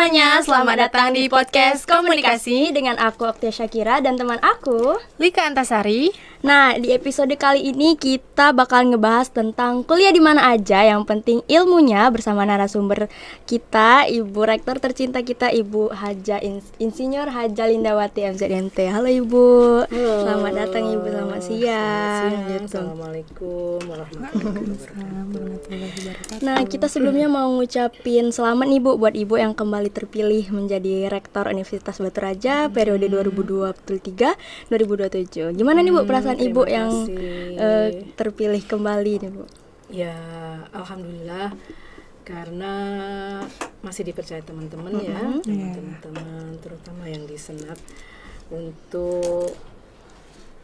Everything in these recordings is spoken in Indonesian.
semuanya, selamat datang di podcast Komunikasi dengan aku Oktia Syakira dan teman aku Lika Antasari. Nah, di episode kali ini kita bakal ngebahas tentang kuliah di mana aja, yang penting ilmunya, bersama narasumber kita, Ibu Rektor tercinta kita, Ibu Haja Insinyur Haja Lindawati MZNT. Halo Ibu. Halo. Selamat datang Ibu, selamat siang. Assalamualaikum warahmatullahi wabarakatuh. Nah, kita sebelumnya mau ngucapin selamat nih Bu buat Ibu yang kembali terpilih menjadi Rektor Universitas Batu Raja periode 2023-2027. Gimana nih Bu perasaan Ibu yang terpilih kembali nih Bu? Ya, alhamdulillah, karena masih dipercaya teman-teman ya, teman-teman terutama yang di Senat, untuk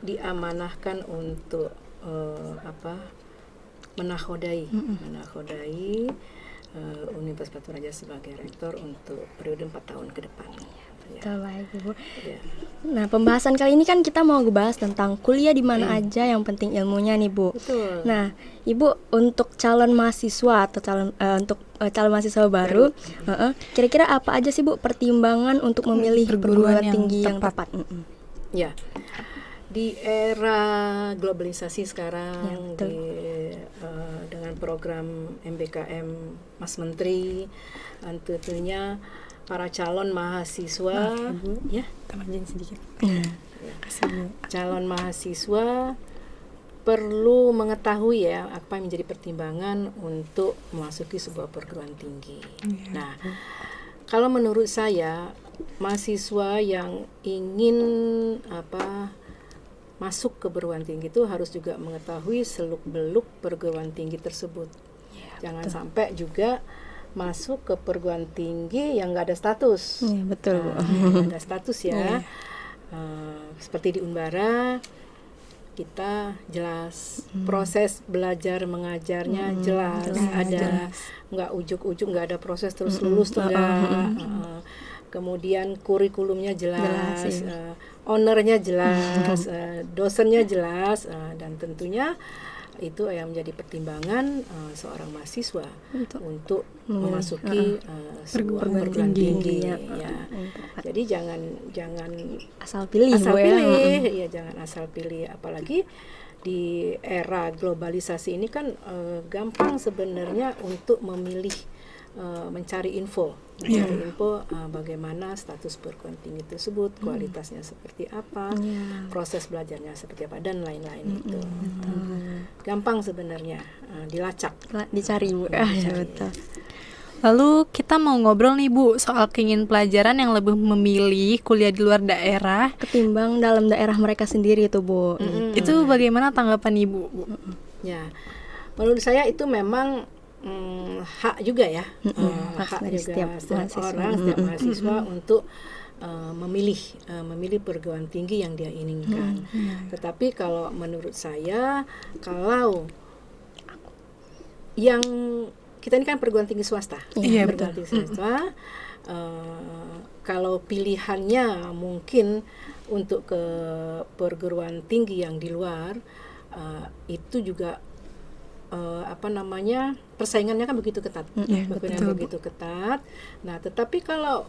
diamanahkan untuk menakodai Universitas Batu Raja sebagai rektor untuk periode 4 tahun ke depan. Betul, baik Ibu. Ya. Nah, pembahasan kali ini kan kita mau ngebahas tentang kuliah di mana aja, yang penting ilmunya nih Bu. Betul. Nah, Ibu untuk calon mahasiswa atau calon mahasiswa baru, kira-kira apa aja sih Bu pertimbangan untuk memilih perguruan tinggi yang tepat? Ya, di era globalisasi sekarang, dengan program MBKM Mas Menteri, tentunya para calon mahasiswa, calon mahasiswa perlu mengetahui ya apa yang menjadi pertimbangan untuk memasuki sebuah perguruan tinggi. Nah, kalau menurut saya, mahasiswa yang ingin masuk ke perguruan tinggi itu harus juga mengetahui seluk-beluk perguruan tinggi tersebut. Jangan sampai juga masuk ke perguruan tinggi yang nggak ada status. Iya, betul. Nggak ada status ya. Seperti di Unbara, kita jelas proses belajar mengajarnya jelas. Nggak ujuk-ujuk, nggak ada proses terus lulus tuh nggak. Kemudian kurikulumnya jelas, ownernya jelas, dosennya jelas, dan tentunya itu yang menjadi pertimbangan seorang mahasiswa untuk memasuki sebuah perguruan tinggi. Jadi jangan asal pilih, jangan asal pilih, apalagi di era globalisasi ini kan gampang sebenarnya untuk memilih, mencari info bagaimana status perguruan tinggi tersebut, kualitasnya seperti apa, proses belajarnya seperti apa, dan lain-lain itu. Gampang sebenarnya dilacak, dicari Bu. Betul. Lalu kita mau ngobrol nih Bu soal keinginan pelajaran yang lebih memilih kuliah di luar daerah ketimbang dalam daerah mereka sendiri itu Bu. Itu bagaimana tanggapan Ibu? Ya, menurut saya itu memang hak juga ya, hak juga setiap orang, setiap mahasiswa untuk memilih perguruan tinggi yang dia inginkan. Tetapi kalau menurut saya, kalau yang kita ini kan perguruan tinggi swasta, perguruan tinggi swasta, kalau pilihannya mungkin untuk ke perguruan tinggi yang di luar, itu juga persaingannya kan begitu ketat, begitu ketat. Nah, tetapi kalau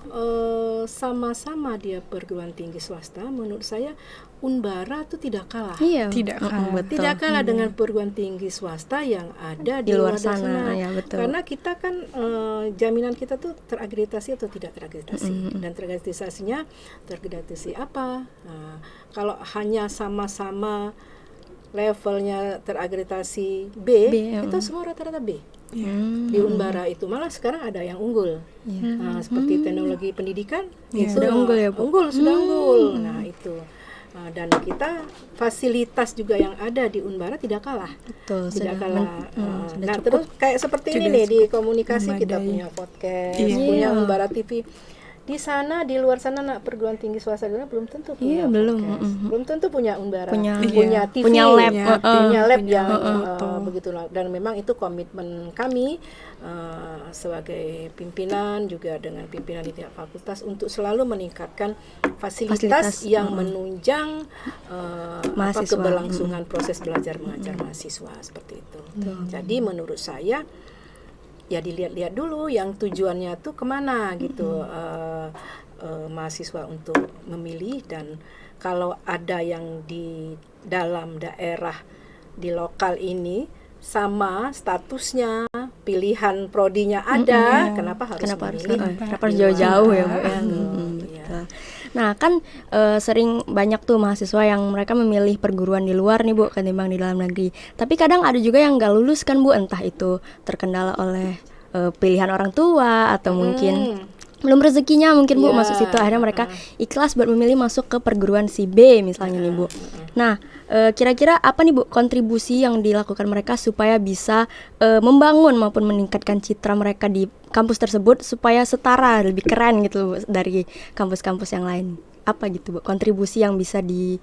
sama-sama dia perguruan tinggi swasta, menurut saya Unbara itu tidak kalah. Tidak kalah dengan perguruan tinggi swasta yang ada di luar sana. Karena kita kan jaminan kita tuh terakreditasi atau tidak terakreditasi, dan terakreditasi apa? Kalau hanya sama-sama levelnya terakreditasi B, itu semua rata-rata B. Di Unbara itu malah sekarang ada yang unggul, seperti teknologi pendidikan, itu sudah unggul ya Bu? Sudah unggul. Nah itu, dan kita fasilitas juga yang ada di Unbara tidak kalah. Tidak kalah. Nah terus kayak seperti ini nih, di komunikasi kita punya podcast, punya Unbara TV. Di sana, di luar sana, perguruan tinggi swasta belum tentu punya podcast, belum tentu punya Unbara, punya TV, punya lab, yang begitulah. Dan memang itu komitmen kami sebagai pimpinan, juga dengan pimpinan di tiap fakultas, untuk selalu meningkatkan fasilitas yang menunjang keberlangsungan proses belajar mengajar mahasiswa seperti itu. Jadi menurut saya ya dilihat-lihat dulu yang tujuannya tuh kemana gitu, mahasiswa untuk memilih. Dan kalau ada yang di dalam daerah di lokal ini sama statusnya, pilihan prodinya ada, kenapa harus memilih? Kenapa harus jauh-jauh ya Bu ya? Iya. Nah kan sering banyak tuh mahasiswa yang mereka memilih perguruan di luar nih Bu ketimbang di dalam negeri. Tapi kadang ada juga yang nggak lulus kan Bu, entah itu terkendala oleh pilihan orang tua atau mungkin belum rezekinya mungkin Bu masuk situ, akhirnya mereka ikhlas buat memilih masuk ke perguruan si B misalnya nih Bu. Nah kira-kira apa nih Bu kontribusi yang dilakukan mereka supaya bisa membangun maupun meningkatkan citra mereka di kampus tersebut supaya setara, lebih keren gitu Bu dari kampus-kampus yang lain? Apa gitu Bu kontribusi yang bisa di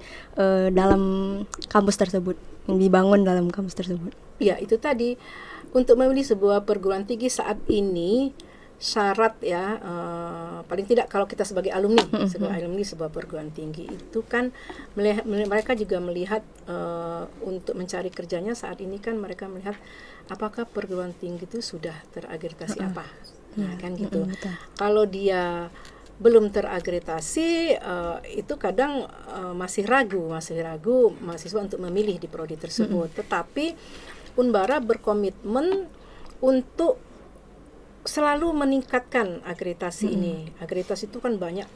dalam kampus tersebut, yang dibangun dalam kampus tersebut? Ya itu tadi, untuk memilih sebuah perguruan tinggi saat ini syarat ya, paling tidak kalau kita sebagai alumni sebuah perguruan tinggi itu kan mereka juga melihat untuk mencari kerjanya saat ini kan mereka melihat apakah perguruan tinggi itu sudah terakreditasi apa, nah kan gitu. Kalau dia belum terakreditasi, itu kadang masih ragu mahasiswa untuk memilih di prodi tersebut. Tetapi Unbara berkomitmen untuk selalu meningkatkan akreditasi ini. Akreditasi itu kan banyak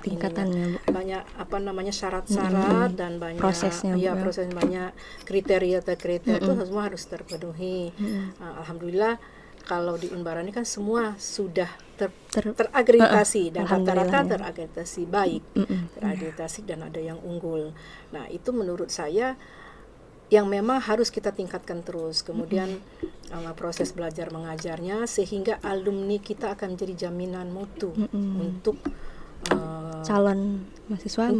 tingkatannya, banyak syarat-syarat dan banyak prosesnya, proses, banyak kriteria itu semua harus terpenuhi. Alhamdulillah kalau di Unbara ini kan semua sudah terakreditasi dan rata-rata terakreditasi baik, terakreditasi dan ada yang unggul. Nah itu menurut saya yang memang harus kita tingkatkan terus. Kemudian proses belajar mengajarnya sehingga alumni kita akan menjadi jaminan mutu untuk calon mahasiswa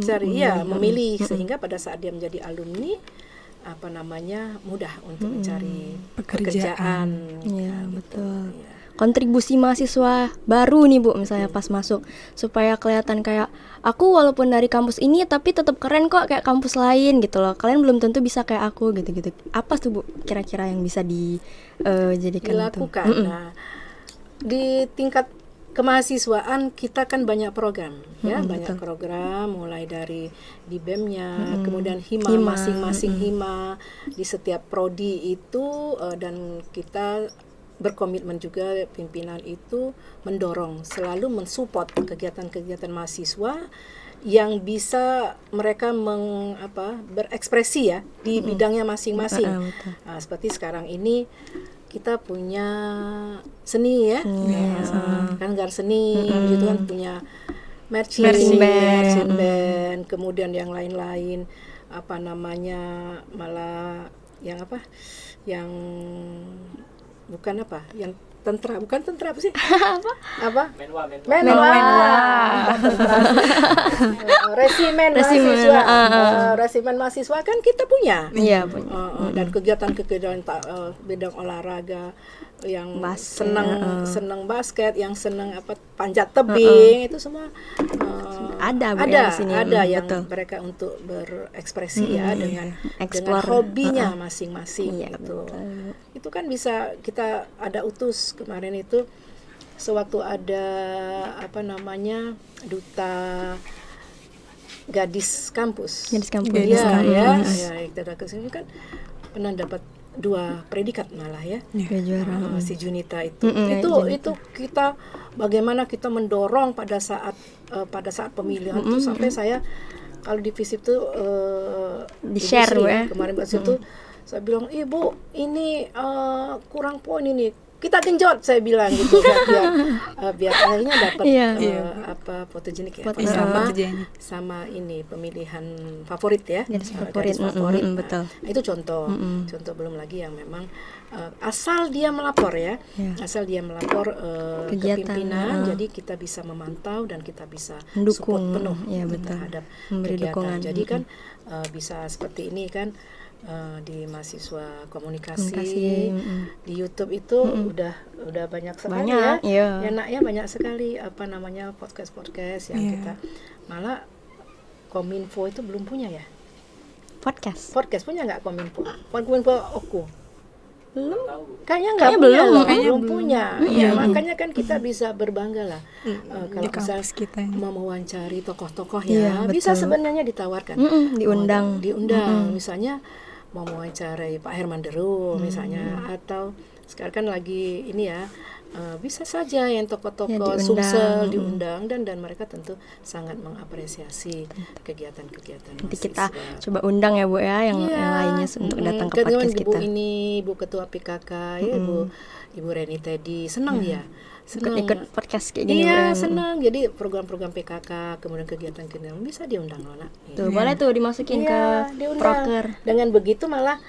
memilih, sehingga pada saat dia menjadi alumni mudah untuk mencari pekerjaan. Iya, betul. Ya. Kontribusi mahasiswa baru nih Bu, misalnya pas masuk, supaya kelihatan kayak aku walaupun dari kampus ini tapi tetap keren kok kayak kampus lain gitu loh. Kalian belum tentu bisa kayak aku gitu-gitu. Apa tuh Bu kira-kira yang bisa dijadikan dilakukan? Nah, di tingkat kemahasiswaan kita kan banyak program banyak program, mulai dari di BEM-nya, kemudian hima masing-masing hima di setiap prodi itu, dan kita berkomitmen juga pimpinan itu mendorong, selalu mensupport kegiatan-kegiatan mahasiswa yang bisa mereka berekspresi ya di bidangnya masing-masing. Seperti sekarang ini kita punya seni ya, kan gar seni gitu kan, punya marching band, kemudian yang lain-lain malah yang yang bukan tentara apa sih? Menwa. Resimen mahasiswa kan kita punya. Iya, punya. Dan kegiatan-kegiatan bidang olahraga yang senang basket, yang senang panjat tebing, itu semua ada yang betul. Mereka untuk berekspresi dengan hobinya masing-masing gitu. Itu kan bisa kita ada utus kemarin itu sewaktu ada duta gadis kampus. Kita kesini kan pernah dapat 2 predikat malah ya. Juara. Si Junita itu. Itu kita bagaimana kita mendorong pada saat pemilihan itu, sampai saya kalau di FISIP tuh di share ya. Kemarin pas itu saya bilang, "Ibu, ini kurang poin ini. Kita genjot," saya bilang gitu, biar akhirnya dapat fotogenik ya, sama ini pemilihan favorit ya, favorit. Betul. Nah, itu contoh belum lagi yang memang asal dia melapor ya, asal dia melapor ke pimpinan, jadi kita bisa memantau dan kita bisa support penuh terhadap kegiatan. Jadi kan bisa seperti ini kan. Di mahasiswa komunikasi. Di YouTube itu udah banyak sekali enaknya banyak sekali podcast yang kita, malah Kominfo itu belum punya ya podcast punya nggak Kominfo Oku Kayaknya nggak Kayaknya punya, belum. belum punya. Iya, makanya kan kita bisa berbangga lah kalau di misal kampus kita. mau mewawancari tokoh-tokoh Iya, ya, bisa betul. sebenarnya ditawarkan. Diundang. Diundang, misalnya mau mewawancarai Pak Herman Deru misalnya, atau sekarang kan lagi ini ya, bisa saja yang tokoh-tokoh Ya, diundang. Sumsel diundang, dan mereka tentu sangat mengapresiasi kegiatan-kegiatan Nanti kita mahasiswa. coba undang ya Bu ya yang Iya, lainnya untuk datang ke kan podcast Ibu kita. ini, Ibu Ketua PKK ya, Ibu Reni Teddy, senang ya. Senang. Ikut podcast kayak gini Bu. Iya, ya. senang. Jadi program-program PKK, kemudian kegiatan-kegiatan bisa diundang loh, Nak. Tuh, boleh tuh dimasukin ke Iya, diundang. proker. Dengan begitu malah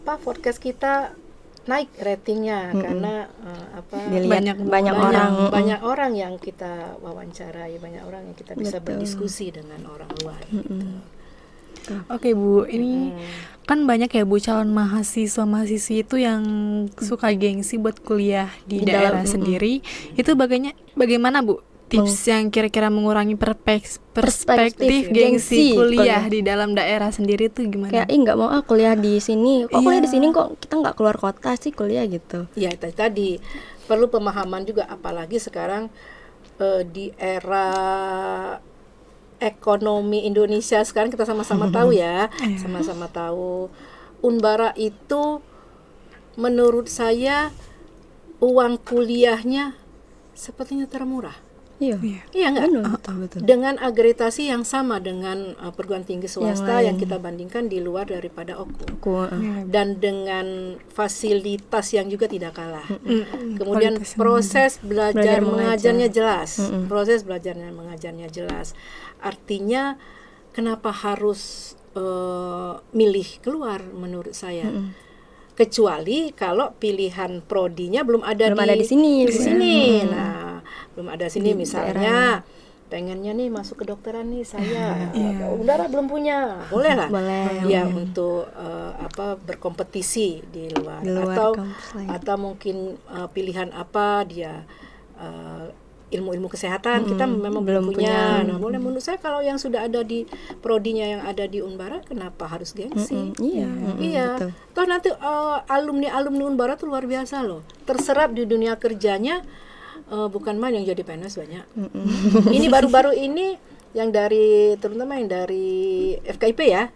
podcast kita naik ratingnya, karena Dilihat banyak orang. banyak orang yang kita wawancarai, banyak orang yang kita bisa berdiskusi dengan orang luar gitu. Oke Bu, ini kan banyak ya Bu calon mahasiswa-mahasiswi itu yang suka gengsi buat kuliah di daerah sendiri. Itu bagaimana Bu tips yang kira-kira mengurangi perspektif gengsi kuliah di dalam daerah sendiri tuh gimana? Kayak nggak mau kuliah di sini. Kok kuliah di sini kok kita nggak keluar kota sih kuliah gitu. Ya tadi perlu pemahaman juga, apalagi sekarang di era ekonomi Indonesia sekarang kita sama-sama tahu ya, sama-sama tahu Unbara itu menurut saya uang kuliahnya sepertinya termurah. Iya. Iya nggak? Betul. Dengan agregasi yang sama dengan perguruan tinggi swasta yang kita bandingkan di luar daripada OKU. Dan dengan fasilitas yang juga tidak kalah. Kemudian proses belajar mengajarnya jelas. Proses belajarnya mengajarnya jelas. Artinya kenapa harus milih keluar menurut saya? Kecuali kalau pilihan prodinya belum ada di sini. Nah, belum ada sini misalnya pengennya nih masuk kedokteran nih saya, Unbara belum punya, boleh lah. Ya untuk berkompetisi di luar atau mungkin pilihan apa dia ilmu-ilmu kesehatan kita memang belum punya. Nah, boleh menurut saya kalau yang sudah ada di prodinya yang ada di Unbara kenapa harus gengsi? Iya. Betul. Toh nanti alumni Unbara tuh luar biasa loh. Terserap di dunia kerjanya, bukan main yang jadi PNS banyak. Ini baru-baru ini yang dari terutama yang dari FKIP ya.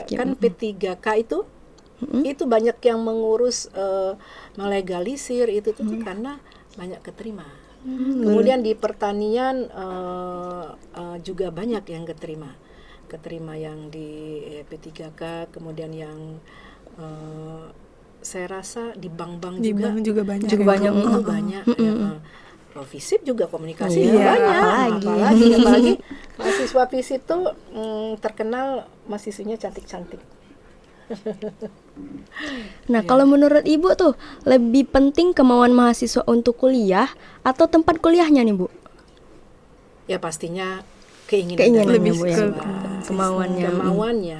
Kan P3K itu banyak yang mengurus melegalisir itu tuh karena banyak keterima. Kemudian di pertanian juga banyak yang keterima yang di P3K, kemudian yang saya rasa di bank-bank juga banyak. Itu banyak. Visip juga komunikasi banyak. Apalagi mahasiswa Visip tuh terkenal mahasiswinya cantik-cantik. Nah, kalau menurut Ibu tuh lebih penting kemauan mahasiswa untuk kuliah atau tempat kuliahnya nih, Bu? Ya pastinya keinginan lebih kemauannya.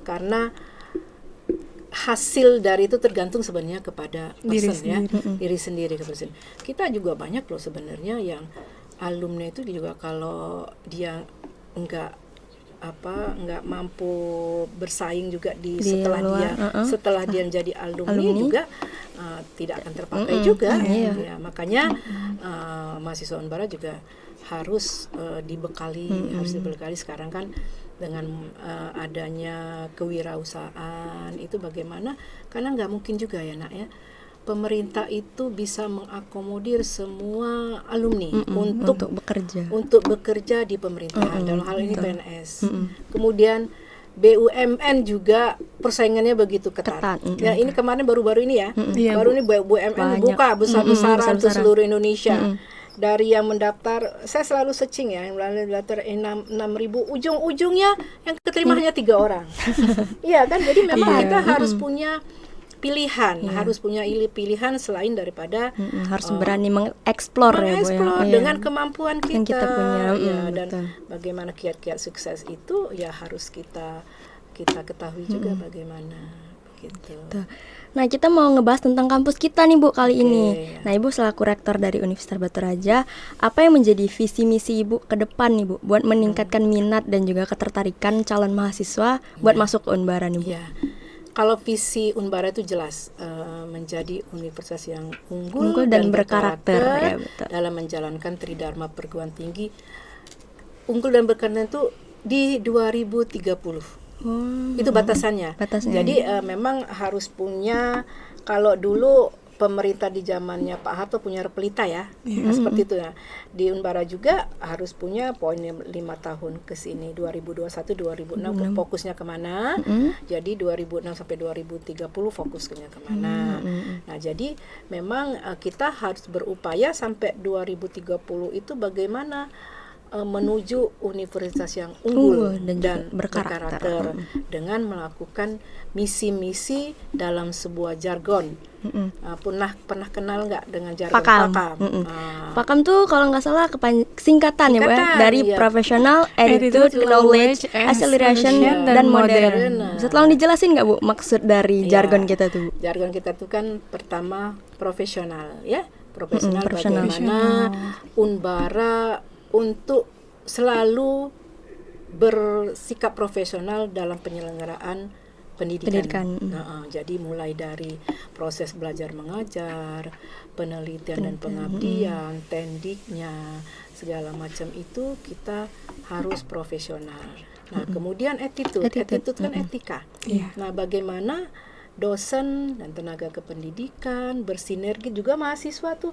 Karena hasil dari itu tergantung sebenarnya kepada diri sendiri. Kita juga banyak loh sebenarnya yang alumni itu juga kalau dia nggak mampu bersaing juga setelah dia menjadi alumni juga tidak akan terpakai juga. Ya, makanya mahasiswa Unbara juga harus dibekali sekarang kan dengan adanya kewirausahaan itu bagaimana, karena nggak mungkin juga ya Nak ya pemerintah itu bisa mengakomodir semua alumni untuk bekerja di pemerintahan, dalam hal ini PNS. Kemudian BUMN juga persaingannya begitu ketat. Ya ini kemarin baru-baru ini ya, baru ini BUMN buka besar-besaran ke seluruh Indonesia. Dari yang mendaftar, saya selalu searching ya, yang mendaftar 6.000, ujung-ujungnya yang keterima hanya 3 orang. Iya kan, jadi memang kita harus punya pilihan, harus punya pilihan selain daripada harus berani mengeksplor ya Bu ya. Dengan kemampuan kita, yang kita punya. Dan bagaimana kiat-kiat sukses itu ya harus kita ketahui juga bagaimana gitu. Nah, kita mau ngebahas tentang kampus kita nih Bu kali ini. Nah, Ibu selaku rektor dari Universitas Batu Raja, apa yang menjadi visi misi Ibu ke depan nih Bu buat meningkatkan minat dan juga ketertarikan calon mahasiswa buat masuk ke Unbara nih Bu? kalau visi Unbara itu jelas menjadi universitas yang unggul dan berkarakter ya, betul. Dalam menjalankan Tridharma perguruan tinggi. Unggul dan berkarakter itu di 2030. Itu batasannya. Jadi memang harus punya, kalau dulu pemerintah di zamannya Pak Harto punya Repelita ya, seperti itu ya. Di Unbara juga harus punya poin 5 tahun ke sini, 2021-2006 fokusnya kemana. Jadi 2006 sampai 2030 fokusnya kemana. Nah, jadi memang kita harus berupaya sampai 2030 itu bagaimana menuju universitas yang unggul dan berkarakter dengan melakukan misi-misi dalam sebuah jargon. Pernah kenal nggak dengan jargon Pakam? Pakam tuh kalau nggak salah singkatan ya, Bu, dari Professional Attitude, Knowledge, Acceleration, dan Modern. Bisa tolong dijelasin nggak, Bu, maksud dari jargon kita tuh? Jargon kita tuh kan pertama profesional ya, profesional. Bagaimana Unbara untuk selalu bersikap profesional dalam penyelenggaraan pendidikan. Jadi mulai dari proses belajar mengajar, penelitian dan pengabdian, tendiknya, segala macam itu kita harus profesional. Nah, kemudian attitude kan etika. Nah, bagaimana dosen dan tenaga kependidikan bersinergi, juga mahasiswa tuh.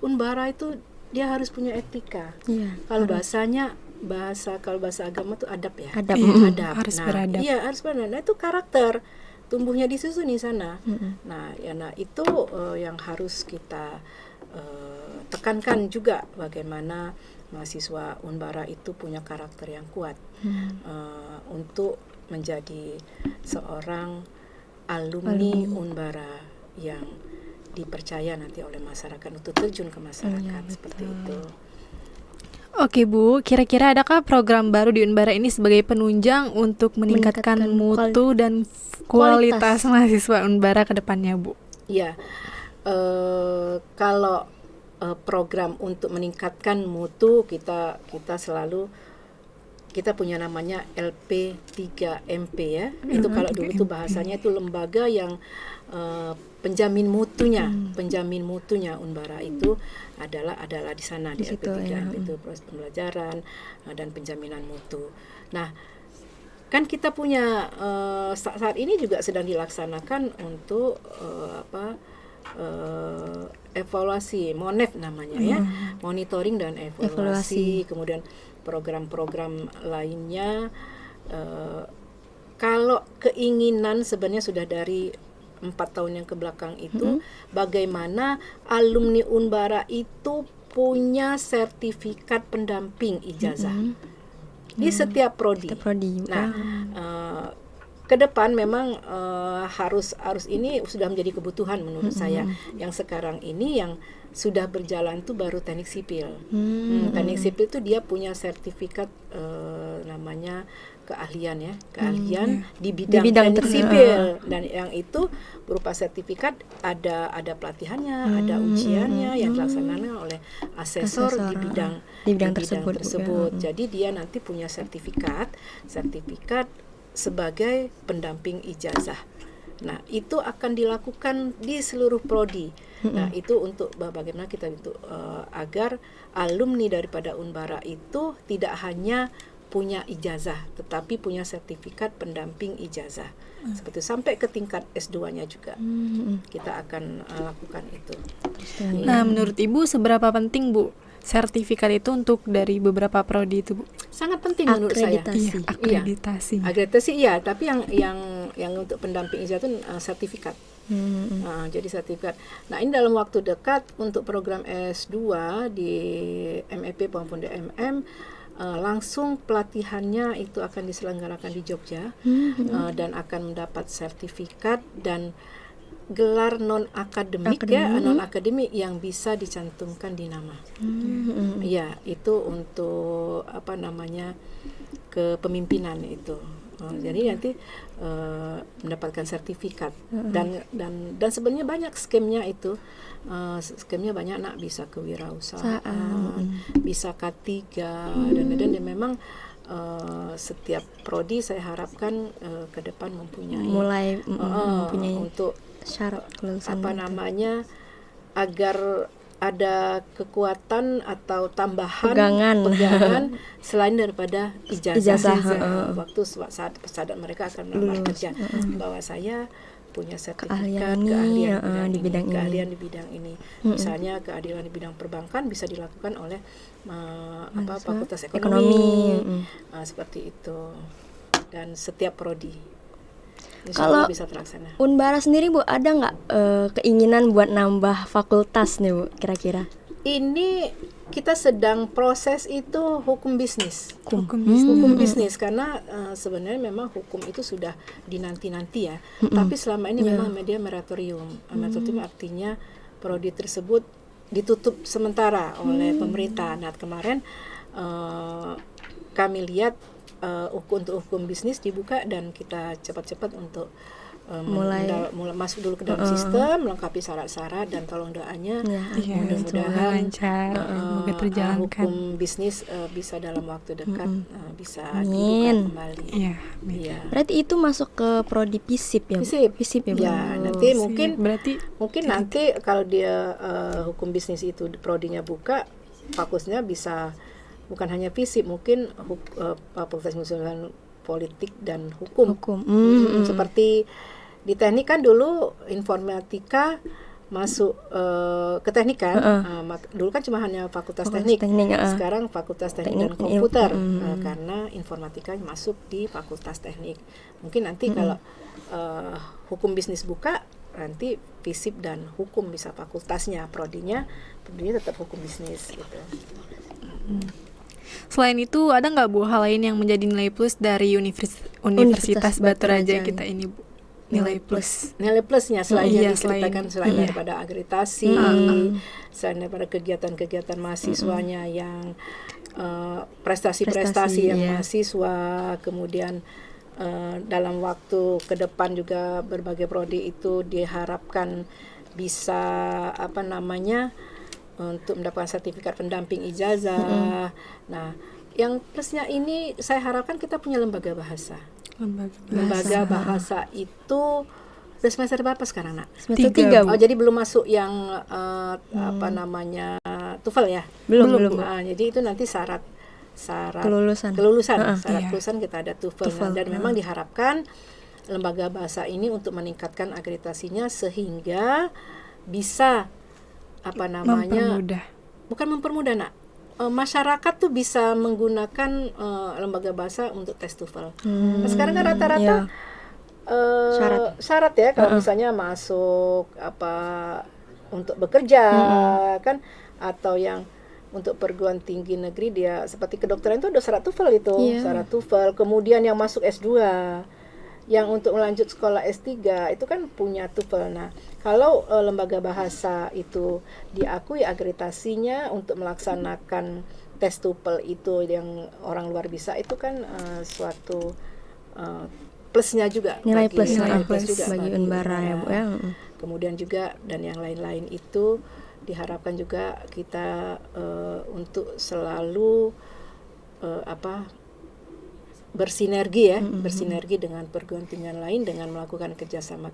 Unbara itu dia harus punya etika. Kalau kalau bahasa agama tuh adab ya. Adab. Harus beradab. Iya, harus beradab. Nah, itu karakter tumbuhnya disusun di sana. Nah, itu yang harus kita tekankan juga, bagaimana mahasiswa Unbara itu punya karakter yang kuat untuk menjadi seorang alumni Unbara yang dipercaya nanti oleh masyarakat untuk terjun ke masyarakat, seperti itu. Oke, Bu, kira-kira adakah program baru di Unbara ini sebagai penunjang untuk meningkatkan mutu dan kualitas mahasiswa Unbara ke depannya, Bu? Iya, kalau program untuk meningkatkan mutu, kita selalu punya namanya LP3MP ya. Itu kalau dulu tuh bahasanya itu lembaga yang penjamin mutunya Unbara itu adalah di sana, di LP3MP itu proses pembelajaran dan penjaminan mutu. Nah, kan kita punya saat ini juga sedang dilaksanakan untuk evaluasi, MONEV namanya ya, monitoring dan evaluasi. Kemudian program-program lainnya. Kalau keinginan sebenarnya sudah dari 4 tahun yang kebelakang itu, bagaimana alumni Unbara itu punya sertifikat pendamping ijazah di setiap prodi. Nah, ke depan memang harus ini sudah menjadi kebutuhan menurut saya. Yang sekarang ini yang sudah berjalan tuh baru teknik sipil. Teknik sipil tuh dia punya sertifikat namanya keahlian di bidang teknik sipil, dan yang itu berupa sertifikat, ada pelatihannya, ada ujiannya yang dilaksanakan oleh asesor di bidang tersebut. Jadi dia nanti punya sertifikat sebagai pendamping ijazah. Nah, itu akan dilakukan di seluruh prodi. Nah, itu untuk bagaimana kita agar alumni daripada Unbara itu tidak hanya punya ijazah, tetapi punya sertifikat pendamping ijazah. Seperti sampai ke tingkat S2-nya juga. Kita akan lakukan itu. Nah, menurut Ibu seberapa penting, Bu, sertifikat itu untuk dari beberapa prodi itu, Bu? Sangat penting menurut saya. Akreditasi. Akreditasi iya, tapi yang untuk pendamping ijazah itu sertifikat. Jadi sertifikat. Nah, ini dalam waktu dekat untuk program S2 di MEP maupun DMM, langsung pelatihannya itu akan diselenggarakan di Jogja, dan akan mendapat sertifikat dan gelar non akademik yang bisa dicantumkan di nama. Ya, itu untuk kepemimpinan itu. Jadi nanti mendapatkan sertifikat, dan sebenarnya banyak skemnya itu. Skemnya banyak, bisa kewirausahaan, bisa K3 dan memang setiap prodi saya harapkan ke depan mempunyai mempunyai untuk syarat kelulusan agar ada kekuatan atau tambahan pegangan selain daripada ijazah. Waktu saat mereka akan melamar kerja bahwa saya punya sertifikat keahlian di bidang ini. Misalnya keahlian di bidang perbankan bisa dilakukan oleh fakultas ekonomi. Seperti itu. Dan setiap prodi kalau bisa terlaksana. Unbara sendiri Bu, ada nggak keinginan buat nambah fakultas nih Bu kira-kira? Ini kita sedang proses itu hukum bisnis. Hukum bisnis karena sebenarnya memang hukum itu sudah dinanti-nanti ya. Tapi selama ini memang media moratorium. Moratorium artinya prodi tersebut ditutup sementara oleh pemerintah. Nah, kemarin kami lihat untuk hukum bisnis dibuka dan kita cepat-cepat untuk mulai masuk dulu ke dalam sistem, melengkapi syarat-syarat dan tolong doanya mudah-mudahan lancar, semoga terjalankan. Hukum bisnis bisa dalam waktu dekat bisa dibuka kembali. Iya. Berarti itu masuk ke prodi FISIP ya? FISIP ya, Bu? Ya, nanti mungkin nanti kalau dia hukum bisnis itu prodinya buka, fakultasnya bisa bukan hanya FISIP, mungkin fakultas ilmu politik dan hukum. Seperti di teknik kan dulu informatika masuk ke teknik kan. Dulu kan cuma hanya fakultas teknik. Sekarang fakultas teknik dan komputer karena informatika masuk di fakultas teknik. Mungkin nanti kalau hukum bisnis buka, nanti FISIP dan hukum bisa fakultasnya, prodinya tetap hukum bisnis gitu. Selain itu ada nggak Bu hal lain yang menjadi nilai plus dari Universitas Batu Raja kita ini Bu? Nilai plusnya selain yang diceritakan selain daripada akreditasi, selain daripada kegiatan-kegiatan mahasiswanya yang prestasi yang mahasiswa, kemudian dalam waktu ke depan juga berbagai prodi itu diharapkan bisa untuk mendapatkan sertifikat pendamping ijazah. Nah, yang plusnya ini saya harapkan kita punya lembaga bahasa. Lembaga bahasa itu udah semester berapa sekarang, Nak? Semester 3. Jadi belum masuk yang TOEFL ya? Belum. Jadi itu nanti syarat kelulusan. Syarat kelulusan kita ada TOEFL. Dan memang diharapkan lembaga bahasa ini untuk meningkatkan akreditasinya sehingga bisa bukan mempermudah, Nak. Masyarakat tuh bisa menggunakan lembaga bahasa untuk tes TOEFL. Nah, sekarang kan rata-rata syarat ya kalau misalnya masuk untuk bekerja kan, atau yang untuk perguruan tinggi negeri dia seperti kedokteran itu ada syarat TOEFL itu, syarat TOEFL. Kemudian yang masuk S2, yang untuk melanjut sekolah S3 itu kan punya TOEFL. Nah, kalau lembaga bahasa itu diakui akreditasinya untuk melaksanakan tes TOEFL itu yang orang luar bisa, itu kan suatu plusnya juga, nilai plus juga bagi Unbara ya Bu ya. Kemudian juga dan yang lain-lain itu diharapkan juga kita untuk selalu bersinergi dengan perguruan tinggi lain dengan melakukan kerjasama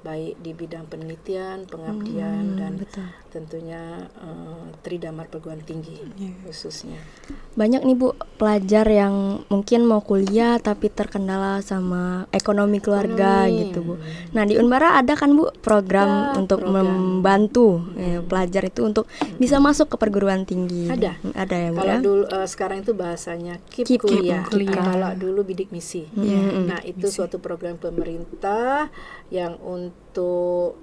baik di bidang penelitian, pengabdian dan tentunya tridamar perguruan tinggi khususnya. Banyak nih Bu pelajar yang mungkin mau kuliah tapi terkendala sama ekonomi keluarga gitu Bu. Nah, di Unbara ada kan Bu program untuk membantu pelajar itu untuk bisa masuk ke perguruan tinggi. Ada ya Bu. Kalau dulu sekarang itu bahasanya KIP kuliah. Kalau dulu bidik misi. Nah, itu suatu program pemerintah yang untuk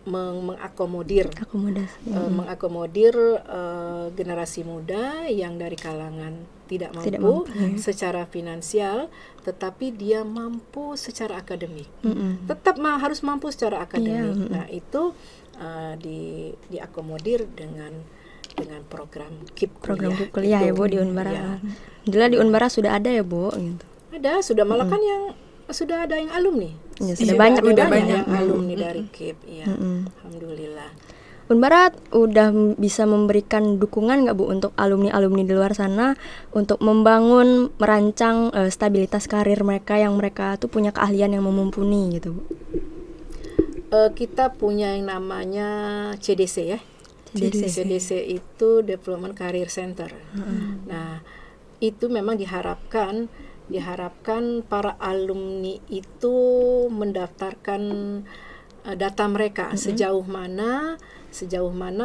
mengakomodir generasi muda yang dari kalangan tidak mampu secara finansial, tetapi dia mampu secara akademik. Tetap harus mampu secara akademik. Nah, itu diakomodir dengan program KIP kuliah ya Bu di Unbara. Jelas di Unbara sudah ada ya Bu gitu. Ada, sudah malah kan yang sudah ada yang alumni. Sudah banyak yang alumni dari KIP ya. Alhamdulillah. Unbara udah bisa memberikan dukungan nggak Bu untuk alumni-alumni di luar sana untuk membangun, merancang stabilitas karir mereka yang mereka tuh punya keahlian yang mumpuni gitu Bu? Kita punya yang namanya CDC ya. CDC itu Development Career Center. Nah, itu memang diharapkan para alumni itu mendaftarkan data mereka sejauh mana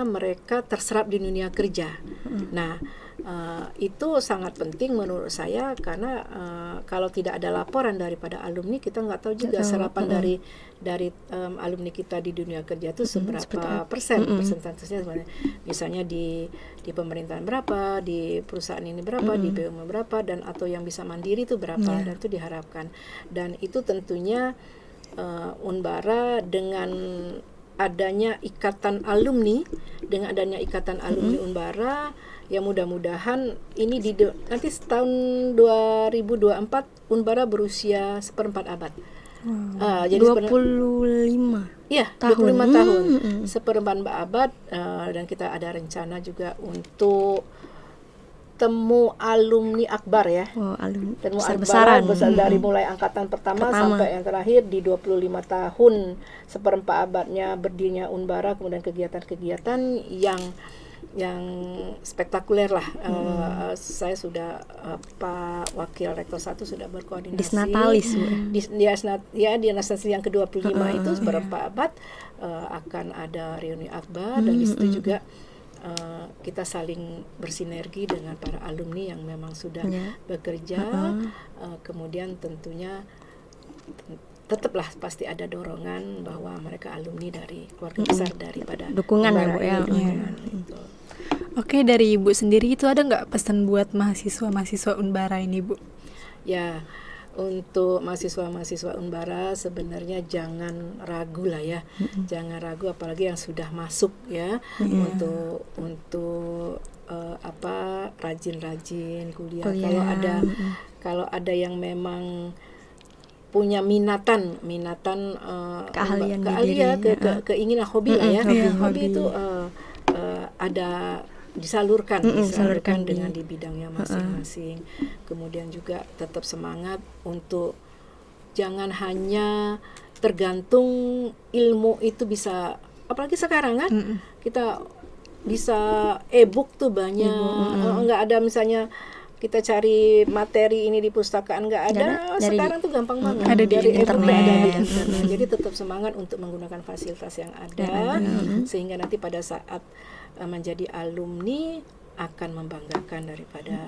mereka terserap di dunia kerja. Nah, itu sangat penting menurut saya karena kalau tidak ada laporan daripada alumni, kita nggak tahu juga serapan dari alumni kita di dunia kerja itu seberapa persentasenya sebenarnya. Misalnya di pemerintahan berapa, di perusahaan ini berapa, di BUMN berapa, dan atau yang bisa mandiri itu berapa, dan itu diharapkan. Dan itu tentunya Unbara dengan adanya ikatan alumni Unbara, ya mudah-mudahan ini nanti tahun 2024 Unbara berusia 1/4 abad. Jadi 25 tahun. 25 tahun, 1/4 abad, dan kita ada rencana juga untuk temu alumni akbar ya. Temu besar-besaran dari mulai angkatan pertama sampai yang terakhir di 25 tahun 1/4 abadnya berdirinya Unbara, kemudian kegiatan-kegiatan yang spektakuler lah. Saya sudah Pak Wakil Rektor 1 sudah berkoordinasi. Disnatalis di Nasnatalis yang ke-25 itu 1/4 abad akan ada reuni akbar, dan di situ juga kita saling bersinergi dengan para alumni yang memang sudah bekerja. Kemudian tentunya tetaplah pasti ada dorongan bahwa mereka alumni dari keluarga besar daripada dukungan ya Bu ya. Gitu. Oke, dari Ibu sendiri itu ada nggak pesan buat mahasiswa Unbara ini Bu? Ya, untuk mahasiswa Unbara sebenarnya jangan ragu lah ya. Jangan ragu, apalagi yang sudah masuk ya, untuk rajin-rajin kuliah. Kalau ada yang memang punya minatan keahlian keinginan hobi lah ya. Hobi itu ada disalurkan dengan di bidangnya masing-masing. Kemudian juga tetap semangat untuk jangan hanya tergantung ilmu itu bisa, apalagi sekarang kan kita bisa e-book tuh banyak, nggak ada misalnya kita cari materi ini di pustakaan nggak ada, sekarang tuh gampang banget ada di internet. Jadi tetap semangat untuk menggunakan fasilitas yang ada, sehingga nanti pada saat menjadi alumni akan membanggakan daripada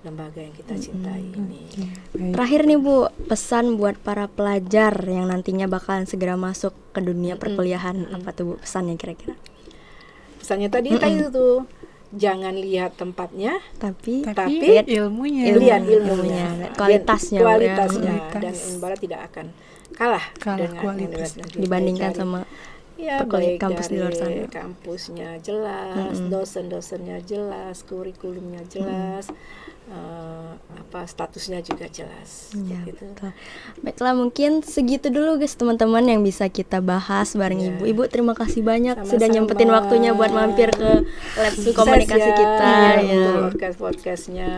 lembaga yang kita cintai ini. Terakhir nih Bu, pesan buat para pelajar yang nantinya bakalan segera masuk ke dunia perkuliahan, apa tuh Bu pesannya kira-kira? Pesannya tadi itu jangan lihat tempatnya, tapi lihat ilmunya. Lihat ilmunya, kualitasnya. Dan Unbara tidak akan kalah dengan kualitas dibandingkan sama baik kampus di luar sana. Kampusnya jelas, dosen-dosennya jelas, kurikulumnya jelas, statusnya juga jelas. Gitu. Baiklah, mungkin segitu dulu guys teman-teman yang bisa kita bahas bareng Ibu. Ibu terima kasih banyak sudah nyempetin waktunya buat mampir ke lab komunikasi kita. Podcast-podcastnya.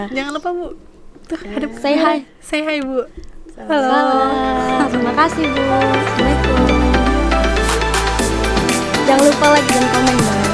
Jangan lupa Bu, say hi Bu. Halo. Terima kasih Bu. Assalamualaikum. Jangan lupa like dan komen.